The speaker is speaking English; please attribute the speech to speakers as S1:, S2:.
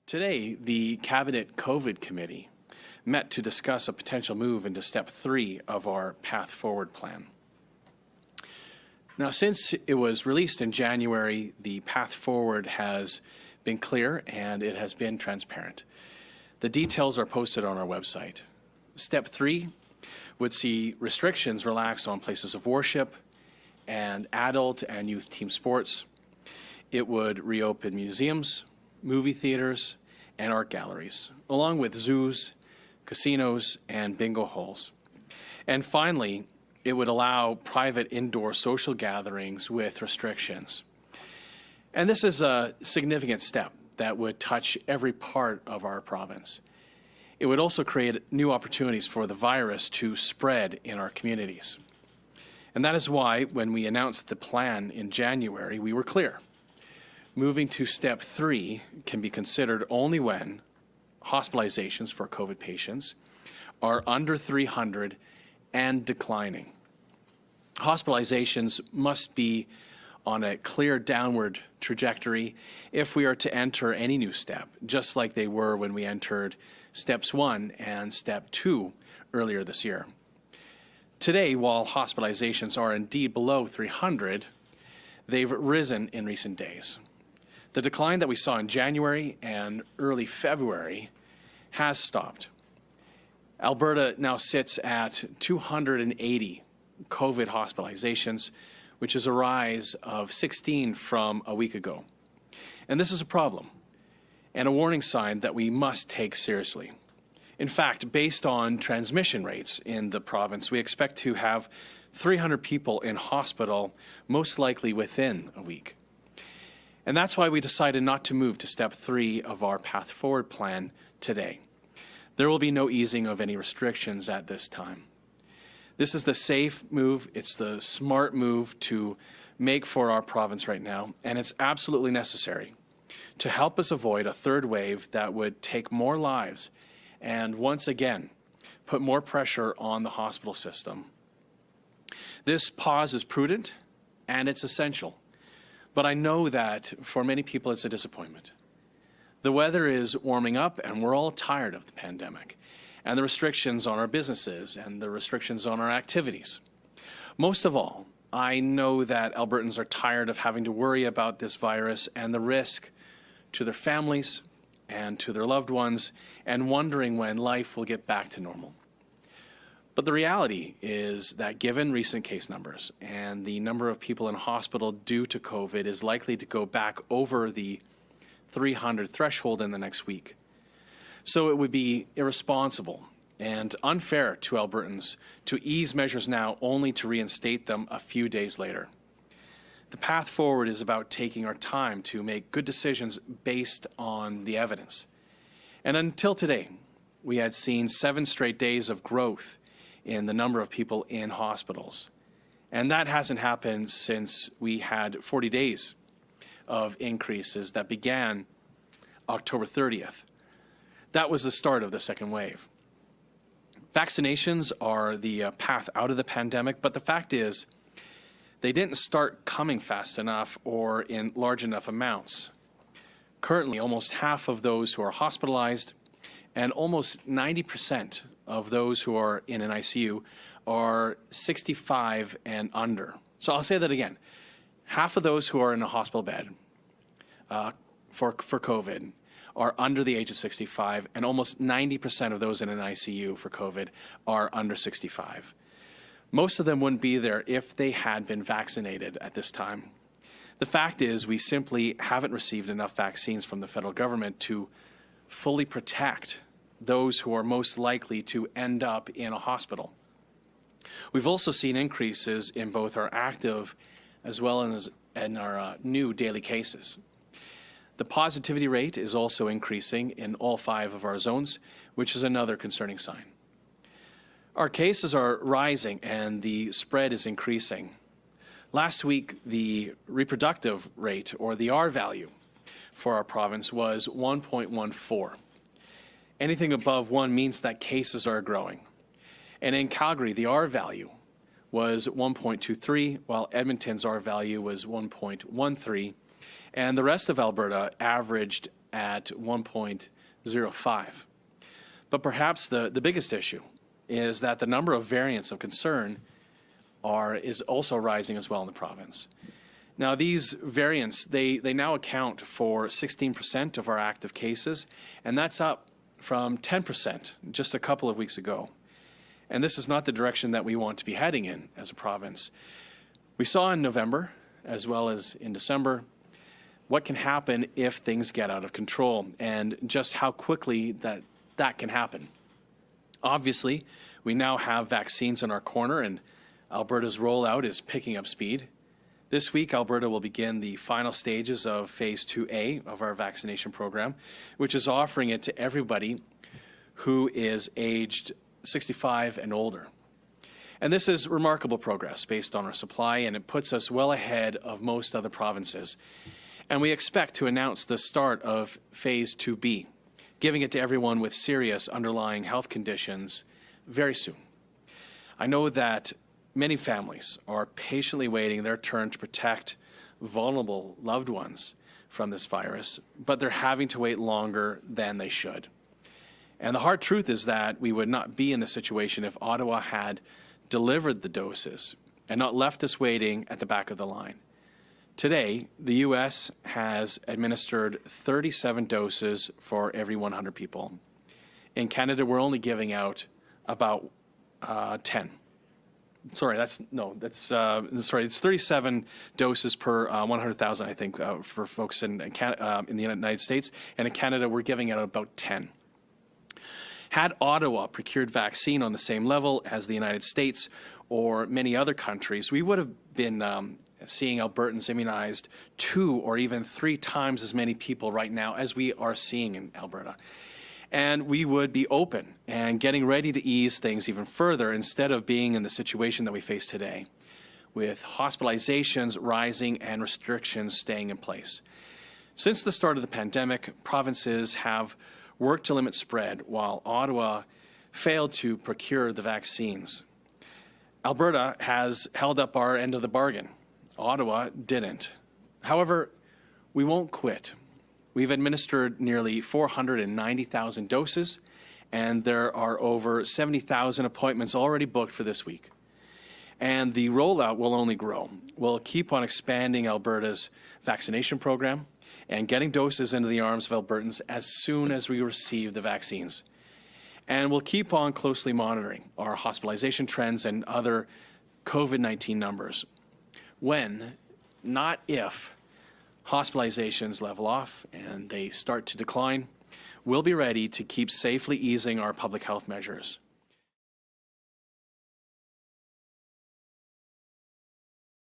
S1: Today, the Cabinet COVID Committee met to discuss a potential move into Step 3 of our Path Forward plan. Now, since it was released in January, the Path Forward has been clear and it has been transparent. The details are posted on our website. Step 3 would see restrictions relaxed on places of worship and adult and youth team sports. It would reopen museums, movie theaters, and art galleries, along with zoos, casinos, and bingo halls. And finally, it would allow private indoor social gatherings with restrictions. And this is a significant step that would touch every part of our province. It would also create new opportunities for the virus to spread in our communities. And that is why, when we announced the plan in January, we were clear. Moving to Step 3 can be considered only when hospitalizations for COVID patients are under 300 and declining. Hospitalizations must be on a clear downward trajectory if we are to enter any new step, just like they were when we entered Steps 1 and Step 2 earlier this year. Today, while hospitalizations are indeed below 300, they've risen in recent days. The decline that we saw in January and early February has stopped. Alberta now sits at 280 COVID hospitalizations, which is a rise of 16 from a week ago. And this is a problem and a warning sign that we must take seriously. In fact, based on transmission rates in the province, we expect to have 300 people in hospital, most likely within a week. And that's why we decided not to move to Step 3 of our Path Forward plan today. There will be no easing of any restrictions at this time. This is the safe move, it's the smart move to make for our province right now, and it's absolutely necessary to help us avoid a third wave that would take more lives and once again put more pressure on the hospital system. This pause is prudent and it's essential. But I know that for many people it's a disappointment. The weather is warming up and we're all tired of the pandemic and the restrictions on our businesses and the restrictions on our activities. Most of all, I know that Albertans are tired of having to worry about this virus and the risk to their families and to their loved ones and wondering when life will get back to normal. But the reality is that given recent case numbers and the number of people in hospital due to COVID is likely to go back over the 300 threshold in the next week. So it would be irresponsible and unfair to Albertans to ease measures now only to reinstate them a few days later. The path forward is about taking our time to make good decisions based on the evidence. And until today, we had seen 7 straight days of growth in the number of people in hospitals. And that hasn't happened since we had 40 days of increases that began October 30th. That was the start of the second wave. Vaccinations are the path out of the pandemic, but the fact is they didn't start coming fast enough or in large enough amounts. Currently, almost half of those who are hospitalized and almost 90% of those who are in an ICU are 65 and under. So I'll say that again. Half of those who are in a hospital bed for COVID are under the age of 65, and almost 90% of those in an ICU for COVID are under 65. Most of them wouldn't be there if they had been vaccinated at this time. The fact is we simply haven't received enough vaccines from the federal government to fully protect those who are most likely to end up in a hospital. We've also seen increases in both our active as well as in our new daily cases. The positivity rate is also increasing in all 5 of our zones, which is another concerning sign. Our cases are rising and the spread is increasing. Last week, the reproductive rate, or the R value, for our province was 1.14. Anything above 1 means that cases are growing. And in Calgary, the R value was 1.23, while Edmonton's R value was 1.13, and the rest of Alberta averaged at 1.05. But perhaps the biggest issue is that the number of variants of concern is also rising as well in the province. Now, these variants, they now account for 16% of our active cases, and that's up from 10% just a couple of weeks ago. And this is not the direction that we want to be heading in as a province. We saw in November, as well as in December, what can happen if things get out of control and just how quickly that can happen. Obviously, we now have vaccines in our corner, and Alberta's rollout is picking up speed. This week, Alberta will begin the final stages of Phase 2A of our vaccination program, which is offering it to everybody who is aged 65 and older. And this is remarkable progress based on our supply, and it puts us well ahead of most other provinces. And we expect to announce the start of Phase 2B, giving it to everyone with serious underlying health conditions very soon. I know that many families are patiently waiting their turn to protect vulnerable loved ones from this virus, but they're having to wait longer than they should. And the hard truth is that we would not be in this situation if Ottawa had delivered the doses and not left us waiting at the back of the line. Today, the U.S. has administered 37 doses for every 100 people. In Canada, we're only giving out about 10. It's 37 doses per 100,000, I think, for folks in the United States. And in Canada, we're giving out about 10. Had Ottawa procured vaccine on the same level as the United States or many other countries, we would have been seeing Albertans immunized 2 or even 3 times as many people right now as we are seeing in Alberta. And we would be open and getting ready to ease things even further instead of being in the situation that we face today, with hospitalizations rising and restrictions staying in place. Since the start of the pandemic, provinces have worked to limit spread while Ottawa failed to procure the vaccines. Alberta has held up our end of the bargain. Ottawa didn't. However, we won't quit. We've administered nearly 490,000 doses, and there are over 70,000 appointments already booked for this week. And the rollout will only grow. We'll keep on expanding Alberta's vaccination program and getting doses into the arms of Albertans as soon as we receive the vaccines. And we'll keep on closely monitoring our hospitalization trends and other COVID-19 numbers. When, not if, hospitalizations level off and they start to decline, we'll be ready to keep safely easing our public health measures.